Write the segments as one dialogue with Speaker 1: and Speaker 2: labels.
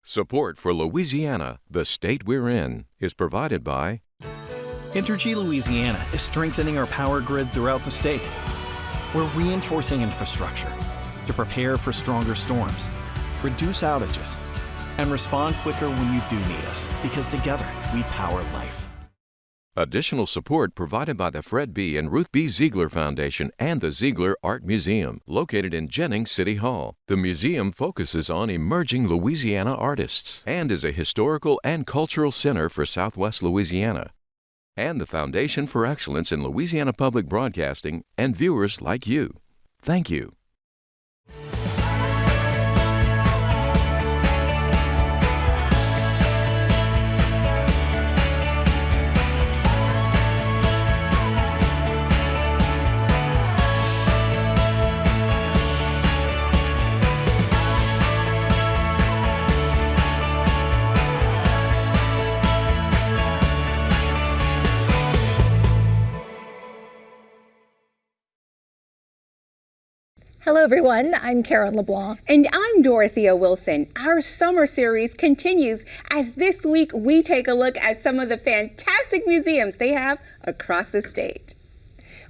Speaker 1: Support for Louisiana, the state we're in, is provided by
Speaker 2: Entergy Louisiana is strengthening our power grid throughout the state. We're reinforcing infrastructure to prepare for stronger storms, reduce outages, and respond quicker when you do need us, because together we power life.
Speaker 1: Additional support provided by the Fred B. and Ruth B. Ziegler Foundation and the Ziegler Art Museum, located in Jennings City Hall. The museum focuses on emerging Louisiana artists and is a historical and cultural center for Southwest Louisiana. And the Foundation for Excellence in Louisiana Public Broadcasting and viewers like you. Thank you.
Speaker 3: Hello, everyone. I'm Karen LeBlanc.
Speaker 4: And I'm Dorothea Wilson. Our summer series continues as this week we take a look at some of the fantastic museums they have across the state.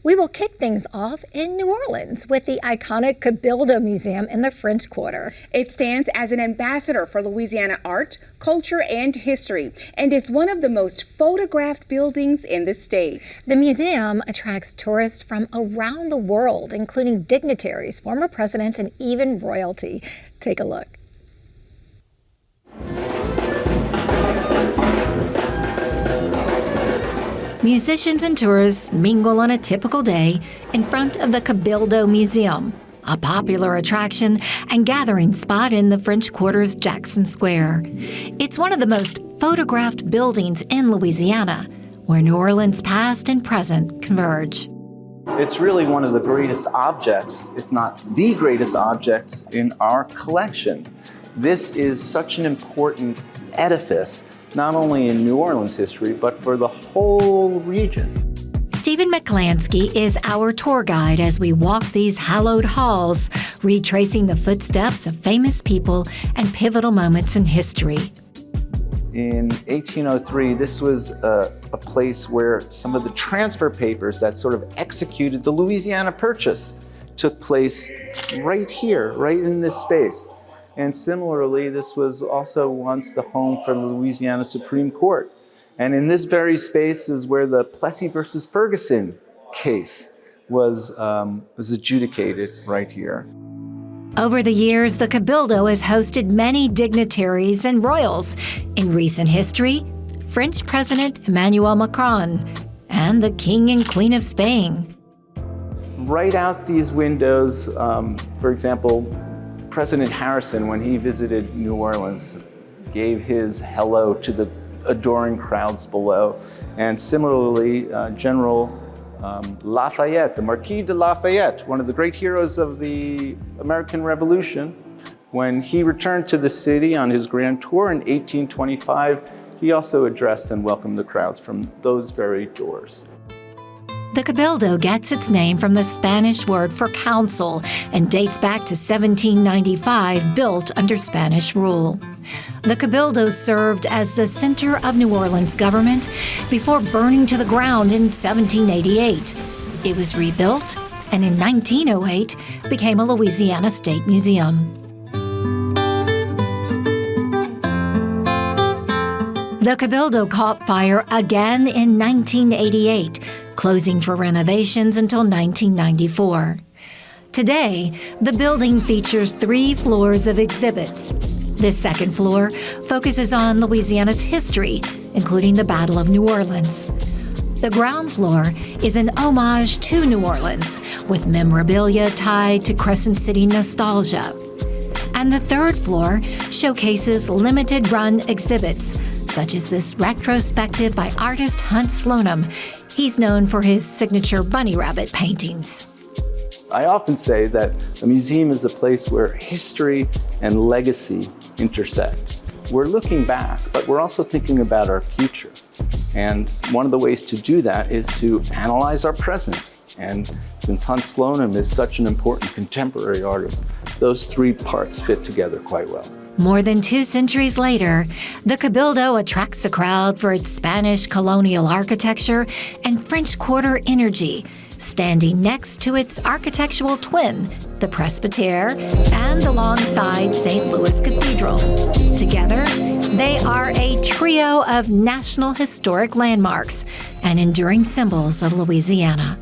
Speaker 3: We will kick things off in New Orleans with the iconic Cabildo Museum in the French Quarter.
Speaker 4: It stands as an ambassador for Louisiana art, culture, and history, and is one of the most photographed buildings in the state.
Speaker 3: The museum attracts tourists from around the world, including dignitaries, former presidents, and even royalty. Take a look. Musicians and tourists mingle on a typical day in front of the Cabildo Museum, a popular attraction and gathering spot in the French Quarter's Jackson Square. It's one of the most photographed buildings in Louisiana, where New Orleans' past and present converge.
Speaker 5: It's really one of the greatest objects, if not the greatest objects, in our collection. This is such an important edifice, not only in New Orleans history, but for the whole region.
Speaker 3: Stephen McClansky is our tour guide as we walk these hallowed halls, retracing the footsteps of famous people and pivotal moments in history.
Speaker 5: In 1803, this was a place where some of the transfer papers that sort of executed the Louisiana Purchase took place right here, right in this space. And similarly, this was also once the home for the Louisiana Supreme Court. And in this very space is where the Plessy versus Ferguson case was adjudicated right here.
Speaker 3: Over the years, the Cabildo has hosted many dignitaries and royals. In recent history, French President Emmanuel Macron and the King and Queen of Spain.
Speaker 5: Right out these windows, for example, President Harrison, when he visited New Orleans, gave his hello to the adoring crowds below. And similarly, General Lafayette, the Marquis de Lafayette, one of the great heroes of the American Revolution, when he returned to the city on his grand tour in 1825, he also addressed and welcomed the crowds from those very doors.
Speaker 3: The Cabildo gets its name from the Spanish word for council and dates back to 1795, built under Spanish rule. The Cabildo served as the center of New Orleans government before burning to the ground in 1788. It was rebuilt and in 1908 became a Louisiana State Museum. The Cabildo caught fire again in 1988, closing for renovations until 1994. Today, the building features 3 floors of exhibits. This second floor focuses on Louisiana's history, including the Battle of New Orleans. The ground floor is an homage to New Orleans, with memorabilia tied to Crescent City nostalgia. And the third floor showcases limited-run exhibits, such as this retrospective by artist Hunt Slonim. He's known for his signature bunny rabbit paintings.
Speaker 5: I often say that a museum is a place where history and legacy intersect. We're looking back, but we're also thinking about our future. And one of the ways to do that is to analyze our present. And since Hunt Slonim is such an important contemporary artist, those 3 parts fit together quite well.
Speaker 3: More than 2 centuries later, the Cabildo attracts a crowd for its Spanish colonial architecture and French Quarter energy, standing next to its architectural twin, the Presbytère, and alongside St. Louis Cathedral. Together, they are a trio of National Historic Landmarks and enduring symbols of Louisiana.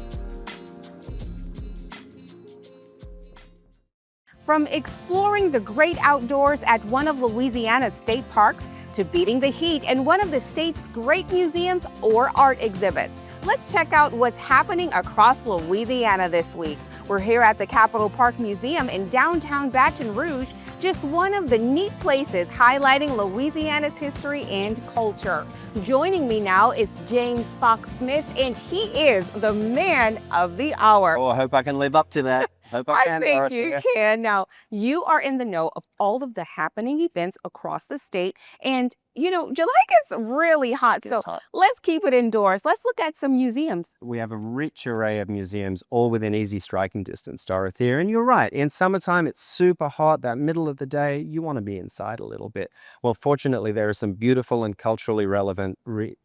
Speaker 4: From exploring the great outdoors at one of Louisiana's state parks to beating the heat in one of the state's great museums or art exhibits, let's check out what's happening across Louisiana this week. We're here at the Capitol Park Museum in downtown Baton Rouge, just one of the neat places highlighting Louisiana's history and culture. Joining me now is James Fox-Smith, and he is the man of the hour.
Speaker 6: Oh, I hope I can live up to that.
Speaker 4: I think you can. Now, you are in the know of all of the happening events across the state. And, you know, July gets really hot. So let's keep it indoors. Let's look at some museums.
Speaker 6: We have a rich array of museums, all within easy striking distance, Dorothea. And you're right. In summertime, it's super hot. That middle of the day, you want to be inside a little bit. Well, fortunately, there are some beautiful and culturally relevant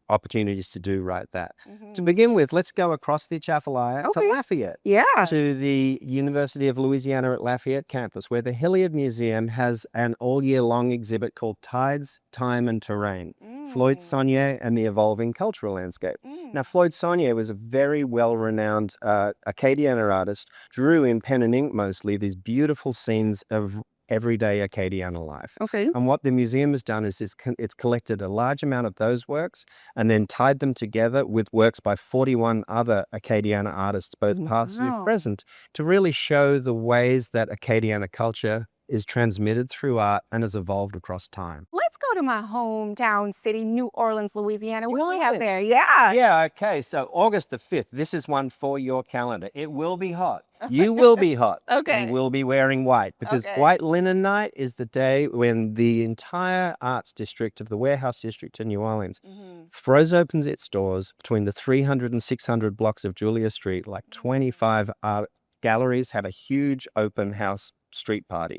Speaker 6: opportunities to do right that. To begin with, let's go across the Atchafalaya to Lafayette. To the University of Louisiana at Lafayette campus, where the Hilliard Museum has an all-year-long exhibit called Tides, Time and Terrain, Floyd Saunier and the Evolving Cultural Landscape. Now, Floyd Saunier was a very well-renowned Acadiana artist, drew in pen and ink mostly these beautiful scenes of everyday Acadiana life. And what the museum has done is it's collected a large amount of those works and then tied them together with works by 41 other Acadiana artists, both past and present, to really show the ways that Acadiana culture is transmitted through art and has evolved across time.
Speaker 4: Let's go to my hometown city, New Orleans, Louisiana. What do we have there? Yeah,
Speaker 6: okay. So August the 5th, this is one for your calendar. It will be hot. You will be hot. You will be wearing white because White Linen Night is the day when the entire arts district of the Warehouse District in New Orleans throws open its doors between the 300 and 600 blocks of Julia Street. Like 25 art galleries have a huge open house street party.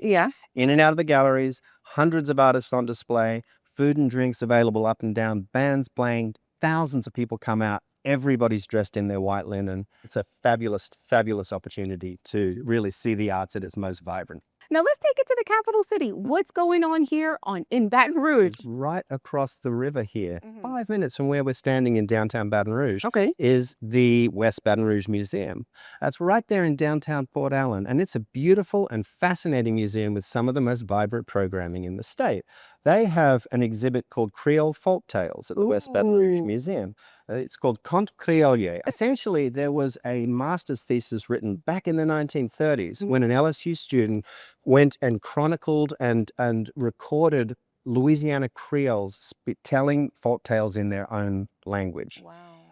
Speaker 6: In and out of the galleries, hundreds of artists on display, food and drinks available up and down, bands playing, thousands of people come out. Everybody's dressed in their white linen. It's a fabulous, fabulous opportunity to really see the arts at its most vibrant.
Speaker 4: Now let's take it to the capital city. What's going on here in Baton Rouge?
Speaker 6: It's right across the river here, 5 minutes from where we're standing in downtown Baton Rouge, is the West Baton Rouge Museum. That's right there in downtown Port Allen, and it's a beautiful and fascinating museum with some of the most vibrant programming in the state. They have an exhibit called Creole Folk Tales at the West Baton Rouge Museum. It's called Conte Creole. Essentially, there was a master's thesis written back in the 1930s when an LSU student went and chronicled and recorded Louisiana Creoles telling folk tales in their own language.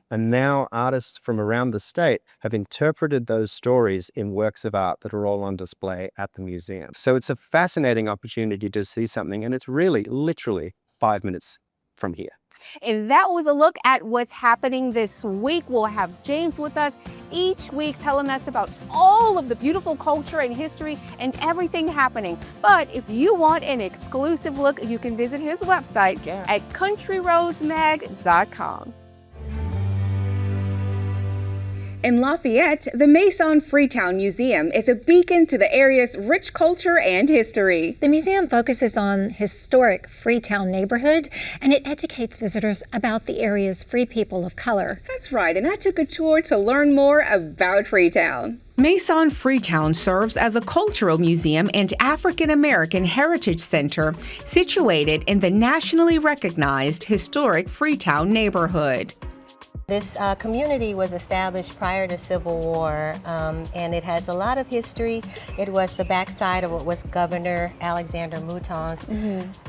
Speaker 6: And now artists from around the state have interpreted those stories in works of art that are all on display at the museum. So it's a fascinating opportunity to see something, and it's really, literally 5 minutes from here.
Speaker 4: And that was a look at what's happening this week. We'll have James with us each week telling us about all of the beautiful culture and history and everything happening. But if you want an exclusive look, you can visit his website at countryroadsmag.com. In Lafayette, the Maison Freetown Museum is a beacon to the area's rich culture and history.
Speaker 3: The museum focuses on historic Freetown neighborhood, and it educates visitors about the area's free people of color.
Speaker 4: That's right, and I took a tour to learn more about Freetown. Maison Freetown serves as a cultural museum and African American heritage center situated in the nationally recognized historic Freetown neighborhood.
Speaker 7: This community was established prior to Civil War, and it has a lot of history. It was the backside of what was Governor Alexander Mouton's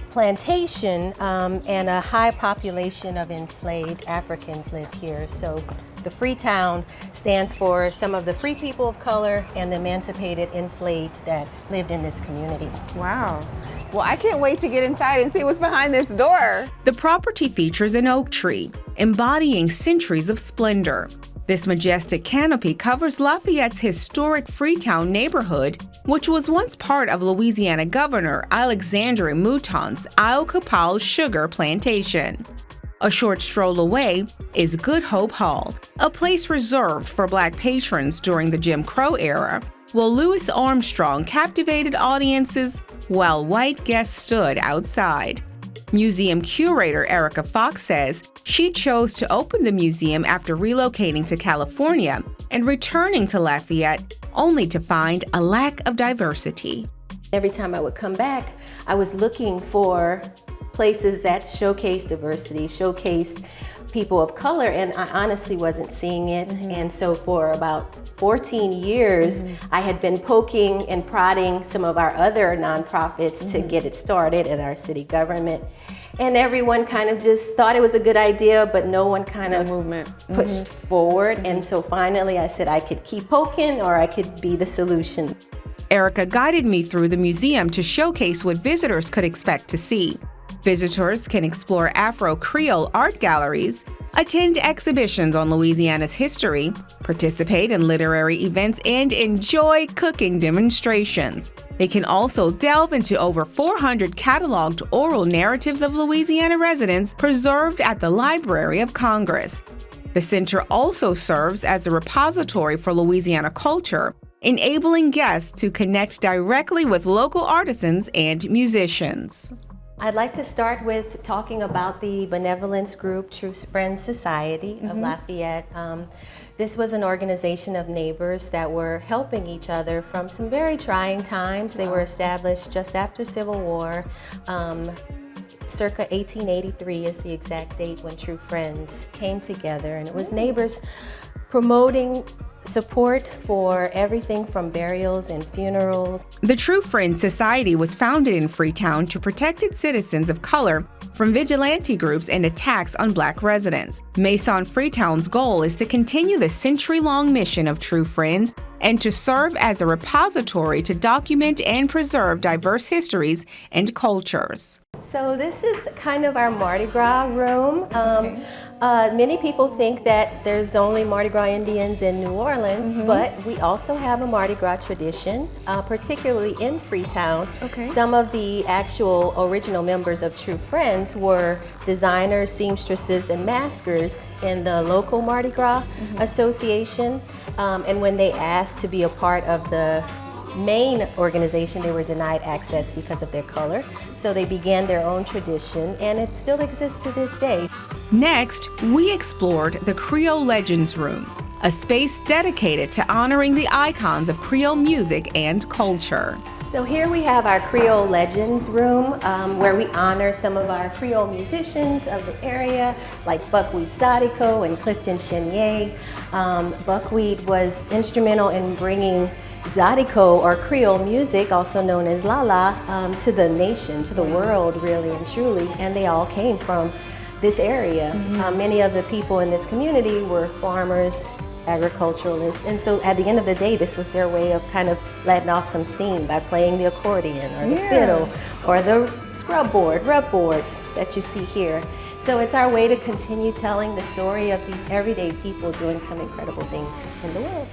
Speaker 7: plantation, and a high population of enslaved Africans live here. So the Freetown stands for some of the free people of color and the emancipated enslaved that lived in this community.
Speaker 4: Wow. Well, I can't wait to get inside and see what's behind this door. The property features an oak tree, embodying centuries of splendor. This majestic canopy covers Lafayette's historic Freetown neighborhood, which was once part of Louisiana Governor Alexander Mouton's Isle Capal sugar plantation. A short stroll away is Good Hope Hall, a place reserved for Black patrons during the Jim Crow era, while Louis Armstrong captivated audiences while white guests stood outside. Museum curator Erica Fox says she chose to open the museum after relocating to California and returning to Lafayette only to find a lack of diversity.
Speaker 7: Every time I would come back, I was looking for places that showcase diversity, showcase people of color, and I honestly wasn't seeing it. And so for about 14 years, I had been poking and prodding some of our other nonprofits to get it started in our city government. And everyone kind of just thought it was a good idea, but no one kind of pushed forward. And so finally I said I could keep poking or I could be the solution.
Speaker 4: Erica guided me through the museum to showcase what visitors could expect to see. Visitors can explore Afro-Creole art galleries, attend exhibitions on Louisiana's history, participate in literary events, and enjoy cooking demonstrations. They can also delve into over 400 cataloged oral narratives of Louisiana residents preserved at the Library of Congress. The center also serves as a repository for Louisiana culture, enabling guests to connect directly with local artisans and musicians.
Speaker 7: I'd like to start with talking about the benevolence group True Friends Society of Lafayette. This was an organization of neighbors that were helping each other from some very trying times. They were established just after Civil War. Circa 1883 is the exact date when True Friends came together, and it was neighbors promoting support for everything from burials and funerals.
Speaker 4: The True Friends Society was founded in Freetown to protect its citizens of color from vigilante groups and attacks on Black residents. Maison Freetown's goal is to continue the century-long mission of True Friends and to serve as a repository to document and preserve diverse histories and cultures.
Speaker 7: So this is kind of our Mardi Gras room. Many people think that there's only Mardi Gras Indians in New Orleans, but we also have a Mardi Gras tradition, particularly in Freetown. Some of the actual original members of True Friends were designers, seamstresses, and maskers in the local Mardi Gras Association. And when they asked to be a part of the main organization, they were denied access because of their color. So they began their own tradition, and it still exists to this day.
Speaker 4: Next, we explored the Creole Legends Room, a space dedicated to honoring the icons of Creole music and culture.
Speaker 7: So here we have our Creole Legends Room, where we honor some of our Creole musicians of the area, like Buckwheat Zydeco and Clifton Chenier. Buckwheat was instrumental in bringing Zydeco, or Creole music, also known as Lala, to the nation, to the world, really and truly. And they all came from this area. Many of the people in this community were farmers, agriculturalists, and so at the end of the day, this was their way of kind of letting off some steam by playing the accordion or the fiddle or the rub board that you see here. So it's our way to continue telling the story of these everyday people doing some incredible things in the world.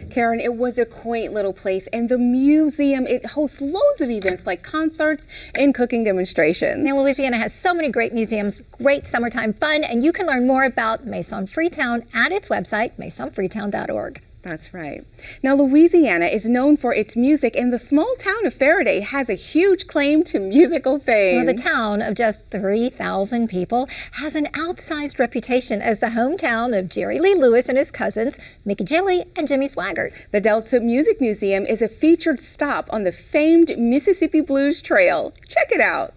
Speaker 4: Karen, it was a quaint little place, and the museum, it hosts loads of events like concerts and cooking demonstrations.
Speaker 3: Now, Louisiana has so many great museums, great summertime fun, and you can learn more about Maison Freetown at its website, maisonfreetown.org.
Speaker 4: That's right. Now, Louisiana is known for its music, and the small town of Ferriday has a huge claim to musical fame.
Speaker 3: Well, the town of just 3,000 people has an outsized reputation as the hometown of Jerry Lee Lewis and his cousins, Mickey Gilley and Jimmy Swaggart.
Speaker 4: The Delta Music Museum is a featured stop on the famed Mississippi Blues Trail. Check it out.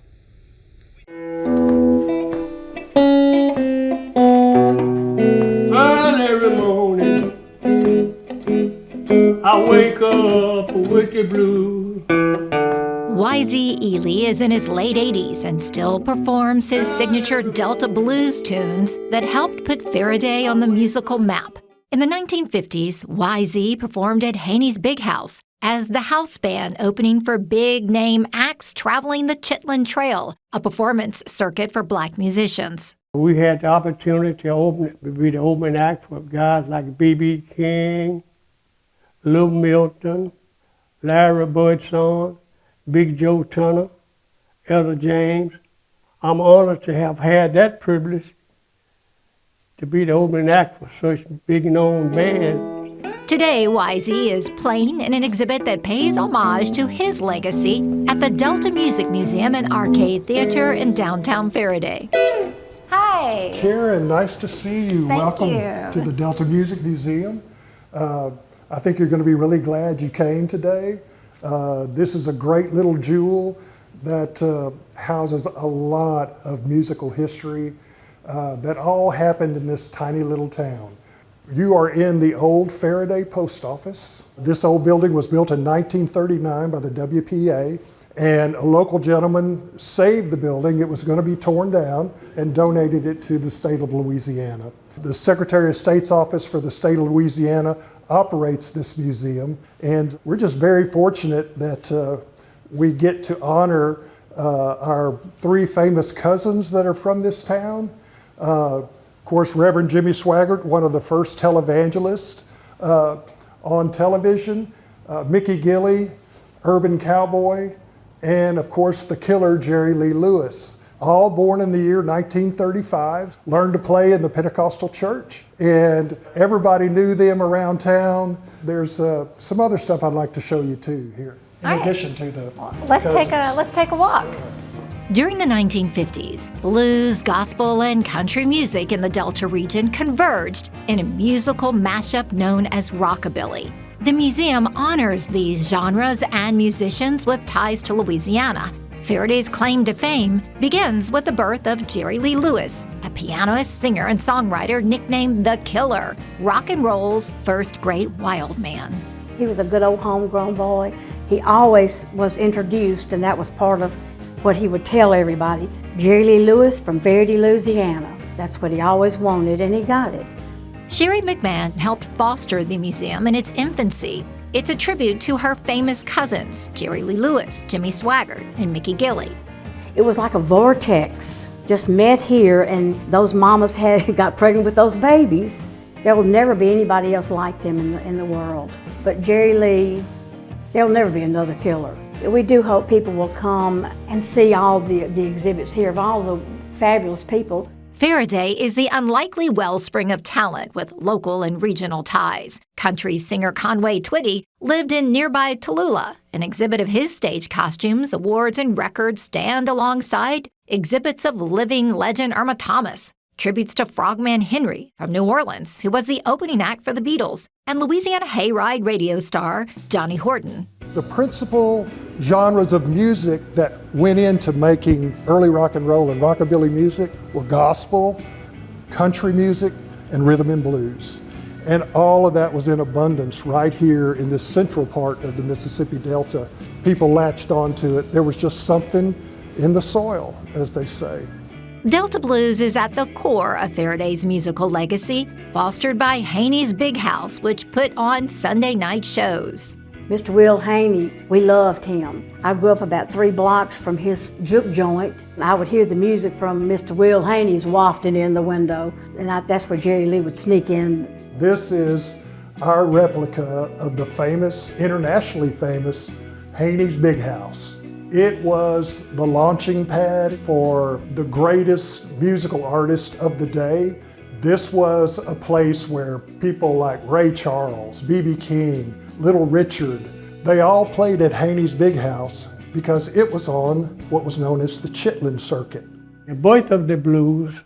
Speaker 8: Every morning I wake up with the blues.
Speaker 3: YZ Ely is in his late 80s and still performs his signature Delta blues tunes that helped put Ferriday on the musical map. In the 1950s, YZ performed at Haney's Big House, as the house band opening for big-name acts traveling the Chitlin Trail, a performance circuit for black musicians.
Speaker 8: We had the opportunity to be the opening act for guys like B.B. King, Lou Milton, Larry Birdsong, Big Joe Turner, Elder James. I'm honored to have had that privilege to be the opening act for such big known band.
Speaker 3: Today, YZ is playing in an exhibit that pays homage to his legacy at the Delta Music Museum and Arcade Theater in downtown Ferriday. Hi.
Speaker 9: Karen, nice to see you.
Speaker 3: Thank
Speaker 9: Welcome
Speaker 3: you.
Speaker 9: to the Delta Music Museum. I think you're going to be really glad you came today. This is a great little jewel that houses a lot of musical history that all happened in this tiny little town. You are in the old Ferriday post office. This old building was built in 1939 by the WPA, and a local gentleman saved the building. It was going to be torn down and donated it to the state of Louisiana. The Secretary of State's office for the state of Louisiana operates this museum, and we're just very fortunate that we get to honor our three famous cousins that are from this town. Of course, Reverend Jimmy Swaggart, one of the first televangelists on television, Mickey Gilley, urban cowboy, and of course the killer Jerry Lee Lewis, all born in the year 1935, learned to play in the Pentecostal church, and everybody knew them around town. There's some other stuff I'd like to show you too here, in addition to the
Speaker 3: Let's take a walk. During the 1950s, blues, gospel, and country music in the Delta region converged in a musical mashup known as rockabilly. The museum honors these genres and musicians with ties to Louisiana. Ferriday's claim to fame begins with the birth of Jerry Lee Lewis, a pianist, singer, and songwriter nicknamed The Killer, rock and roll's first great wild man.
Speaker 10: He was a good old homegrown boy. He always was introduced, and that was part of what he would tell everybody. Jerry Lee Lewis from Ferriday, Louisiana. That's what he always wanted, and he got it.
Speaker 3: Sherry McMahon helped foster the museum in its infancy. It's a tribute to her famous cousins, Jerry Lee Lewis, Jimmy Swaggart, and Mickey Gilley.
Speaker 10: It was like a vortex. Just met here, and those mamas got pregnant with those babies. There will never be anybody else like them in the world. But Jerry Lee, there'll never be another killer. We do hope people will come and see all the exhibits here of all the fabulous people.
Speaker 3: Ferriday is the unlikely wellspring of talent with local and regional ties. Country singer Conway Twitty lived in nearby Tallulah. An exhibit of his stage costumes, awards, and records stand alongside exhibits of living legend Irma Thomas, tributes to Frogman Henry from New Orleans, who was the opening act for the Beatles, and Louisiana Hayride radio star Johnny Horton.
Speaker 9: The principal genres of music that went into making early rock and roll and rockabilly music were gospel, country music, and rhythm and blues. And all of that was in abundance right here in this central part of the Mississippi Delta. People latched onto it. There was just something in the soil, as they say.
Speaker 3: Delta blues is at the core of Ferriday's musical legacy, fostered by Haney's Big House, which put on Sunday night shows.
Speaker 10: Mr. Will Haney, we loved him. I grew up about 3 blocks from his juke joint. I would hear the music from Mr. Will Haney's wafting in the window, and that's where Jerry Lee would sneak in.
Speaker 9: This is our replica of the famous, internationally famous, Haney's Big House. It was the launching pad for the greatest musical artist of the day. This was a place where people like Ray Charles, B.B. King, Little Richard, they all played at Haney's Big House because it was on what was known as the Chitlin circuit.
Speaker 8: The birth of the blues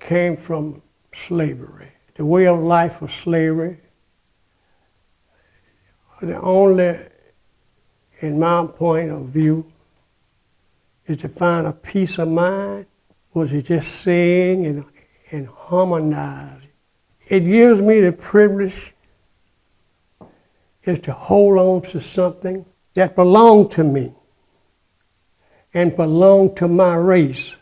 Speaker 8: came from slavery. The way of life of slavery, the only, in my point of view, is to find a peace of mind, was to just sing and harmonize. It gives me the privilege is to hold on to something that belonged to me and belonged to my race.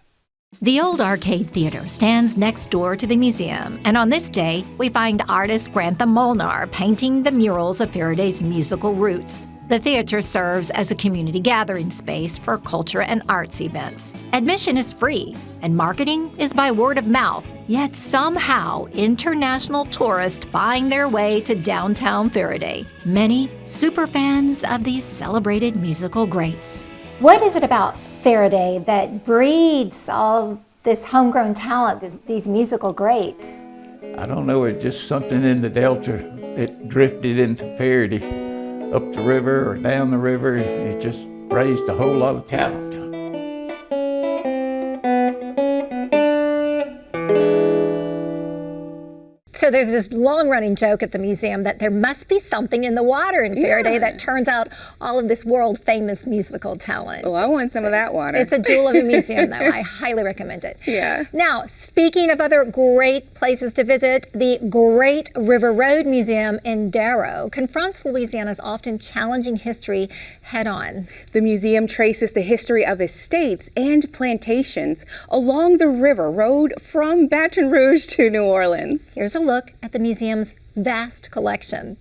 Speaker 3: The old Arcade Theater stands next door to the museum, and on this day, we find artist Grantham Molnar painting the murals of Ferriday's musical roots. The theater serves as a community gathering space for culture and arts events. Admission is free, and marketing is by word of mouth. Yet somehow, international tourists find their way to downtown Ferriday. Many superfans of these celebrated musical greats.
Speaker 11: What is it about Ferriday that breeds all this homegrown talent, these musical greats?
Speaker 12: I don't know, it's just something in the Delta. It drifted into Ferriday. Up the river or down the river, it just raised a whole lot of talent.
Speaker 11: So there's this long-running joke at the museum that there must be something in the water in Ferriday that turns out all of this world-famous musical talent.
Speaker 13: Oh, I want some of that water.
Speaker 11: It's a jewel of a museum, though. I highly recommend it.
Speaker 13: Yeah.
Speaker 11: Now, speaking of other great places to visit, the Great River Road Museum in Darrow confronts Louisiana's often challenging history head-on.
Speaker 13: The museum traces the history of estates and plantations along the river road from Baton Rouge to New Orleans.
Speaker 11: Here's a look at the museum's vast collection.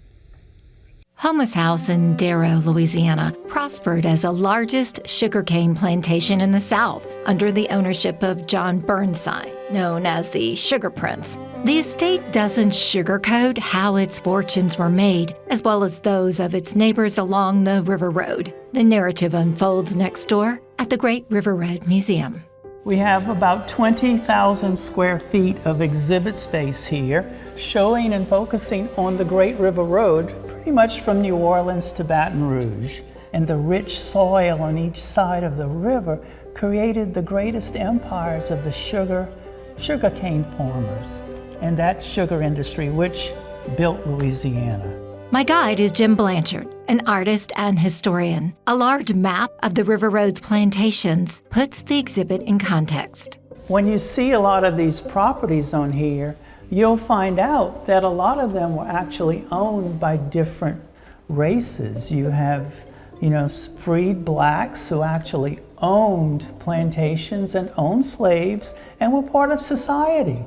Speaker 3: Homa's House in Darrow, Louisiana, prospered as the largest sugarcane plantation in the South under the ownership of John Burnside, known as the Sugar Prince. The estate doesn't sugarcoat how its fortunes were made, as well as those of its neighbors along the River Road. The narrative unfolds next door at the Great River Road Museum.
Speaker 14: We have about 20,000 square feet of exhibit space here, showing and focusing on the Great River Road, pretty much from New Orleans to Baton Rouge. And the rich soil on each side of the river created the greatest empires of the sugarcane farmers and that sugar industry which built Louisiana.
Speaker 3: My guide is Jim Blanchard, an artist and historian. A large map of the River Road's plantations puts the exhibit in context.
Speaker 14: When you see a lot of these properties on here, you'll find out that a lot of them were actually owned by different races. You have, freed blacks who actually owned plantations and owned slaves and were part of society.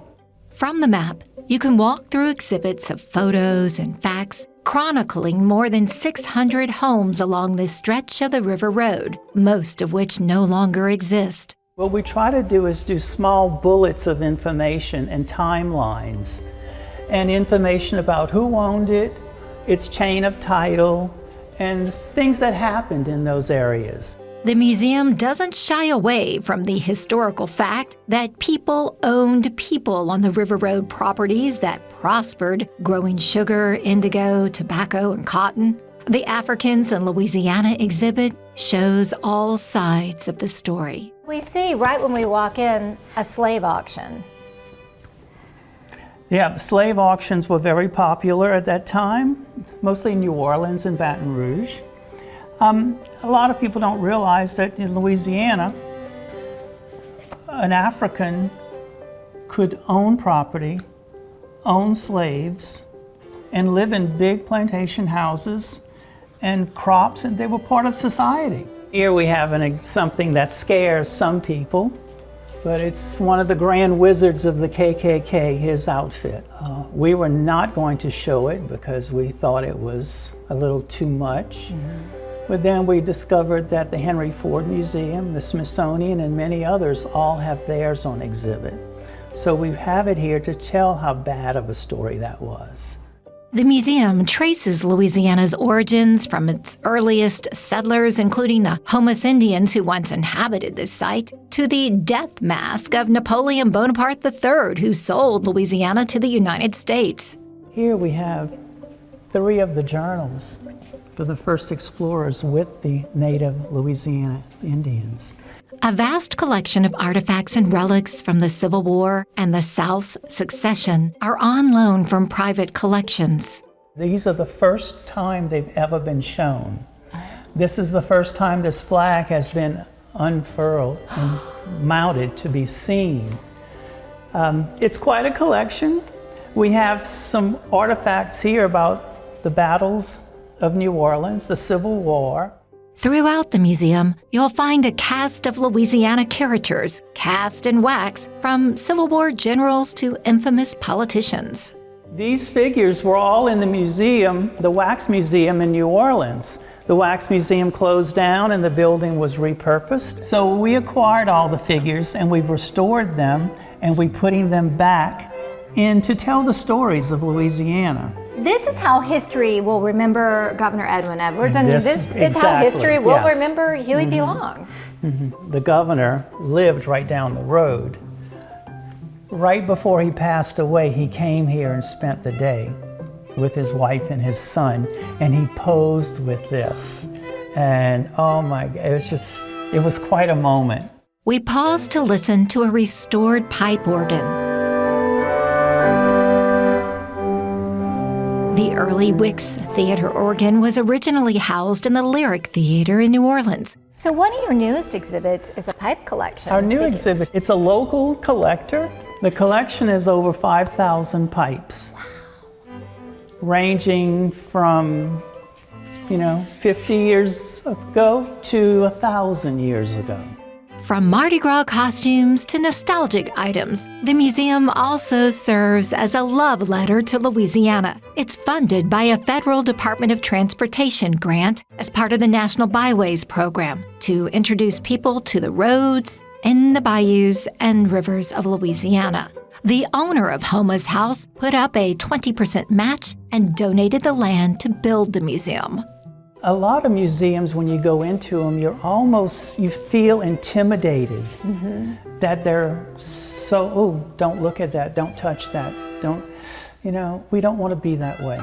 Speaker 3: From the map, you can walk through exhibits of photos and facts chronicling more than 600 homes along this stretch of the River Road, most of which no longer exist.
Speaker 14: What we try to do is do small bullets of information and timelines, and information about who owned it, its chain of title, and things that happened in those areas.
Speaker 3: The museum doesn't shy away from the historical fact that people owned people on the River Road properties that prospered, growing sugar, indigo, tobacco, and cotton. The Africans in Louisiana exhibit shows all sides of the story.
Speaker 11: We see right when we walk in a slave auction.
Speaker 14: Yeah, slave auctions were very popular at that time, mostly in New Orleans and Baton Rouge. A lot of people don't realize that in Louisiana, an African could own property, own slaves, and live in big plantation houses and crops, and they were part of society. Here we have something that scares some people, but it's one of the grand wizards of the KKK, his outfit. We were not going to show it because we thought it was a little too much. But then we discovered that the Henry Ford Museum, the Smithsonian, and many others all have theirs on exhibit. So we have it here to tell how bad of a story that was.
Speaker 3: The museum traces Louisiana's origins from its earliest settlers, including the Homas Indians who once inhabited this site, to the death mask of Napoleon Bonaparte III, who sold Louisiana to the United States.
Speaker 14: Here we have 3 of the journals for the first explorers with the native Louisiana Indians.
Speaker 3: A vast collection of artifacts and relics from the Civil War and the South's succession are on loan from private collections.
Speaker 14: These are the first time they've ever been shown. This is the first time this flag has been unfurled and mounted to be seen. It's quite a collection. We have some artifacts here about the battles of New Orleans, the Civil War.
Speaker 3: Throughout the museum, you'll find a cast of Louisiana characters cast in wax, from Civil War generals to infamous politicians.
Speaker 14: These figures were all in the museum, the Wax Museum in New Orleans. The Wax Museum closed down and the building was repurposed. So we acquired all the figures and we've restored them and we're putting them back in to tell the stories of Louisiana.
Speaker 11: This is how history will remember Governor Edwin Edwards, and this is how
Speaker 14: exactly,
Speaker 11: history will
Speaker 14: yes.
Speaker 11: remember Huey P. Long.
Speaker 14: The governor lived right down the road. Right before he passed away, he came here and spent the day with his wife and his son, and he posed with this. And oh my God, it was quite a moment.
Speaker 3: We pause to listen to a restored pipe organ. The early Wicks Theater organ was originally housed in the Lyric Theater in New Orleans.
Speaker 11: So one of your newest exhibits is a pipe collection.
Speaker 14: Our new exhibit, it's a local collector. The collection is over 5,000 pipes. Wow. Ranging from, 50 years ago to 1,000 years ago.
Speaker 3: From Mardi Gras costumes to nostalgic items, the museum also serves as a love letter to Louisiana. It's funded by a federal Department of Transportation grant as part of the National Byways program to introduce people to the roads in the bayous and rivers of Louisiana. The owner of Homa's house put up a 20% match and donated the land to build the museum.
Speaker 14: A lot of museums, when you go into them, you feel intimidated that they're so, oh, don't look at that, don't touch that, we don't want to be that way.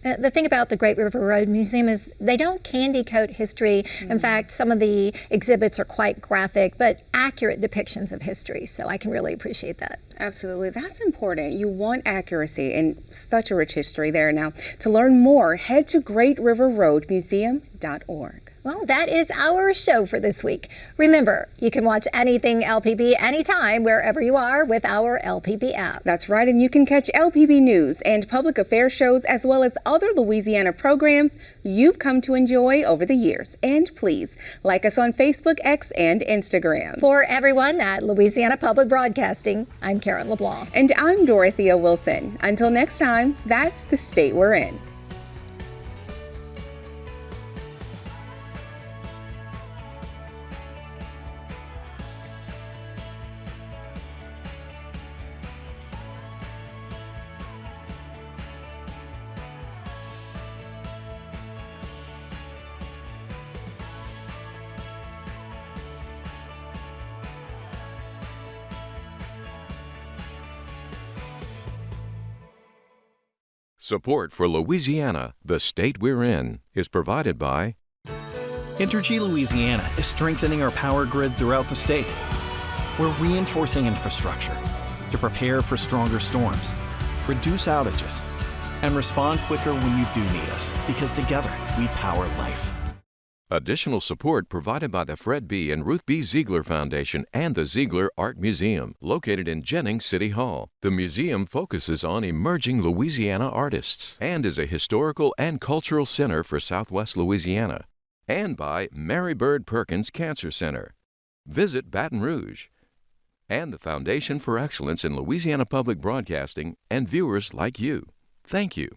Speaker 11: The thing about the Great River Road Museum is they don't candy coat history. In fact, some of the exhibits are quite graphic, but accurate depictions of history. So I can really appreciate that.
Speaker 13: Absolutely. That's important. You want accuracy in such a rich history there. Now, to learn more, head to greatriverroadmuseum.org.
Speaker 11: Well, that is our show for this week. Remember, you can watch anything LPB anytime, wherever you are, with our LPB app.
Speaker 13: That's right, and you can catch LPB news and public affairs shows, as well as other Louisiana programs you've come to enjoy over the years. And please, like us on Facebook, X, and Instagram.
Speaker 11: For everyone at Louisiana Public Broadcasting, I'm Karen LeBlanc.
Speaker 13: And I'm Dorothea Wilson. Until next time, that's the state we're in.
Speaker 1: Support for Louisiana, the state we're in, is provided by
Speaker 2: Entergy Louisiana is strengthening our power grid throughout the state. We're reinforcing infrastructure to prepare for stronger storms, reduce outages, and respond quicker when you do need us, because together we power life.
Speaker 1: Additional support provided by the Fred B. and Ruth B. Ziegler Foundation and the Ziegler Art Museum, located in Jennings City Hall. The museum focuses on emerging Louisiana artists and is a historical and cultural center for Southwest Louisiana. And by Mary Bird Perkins Cancer Center. Visit Baton Rouge. And the Foundation for Excellence in Louisiana Public Broadcasting and viewers like you. Thank you.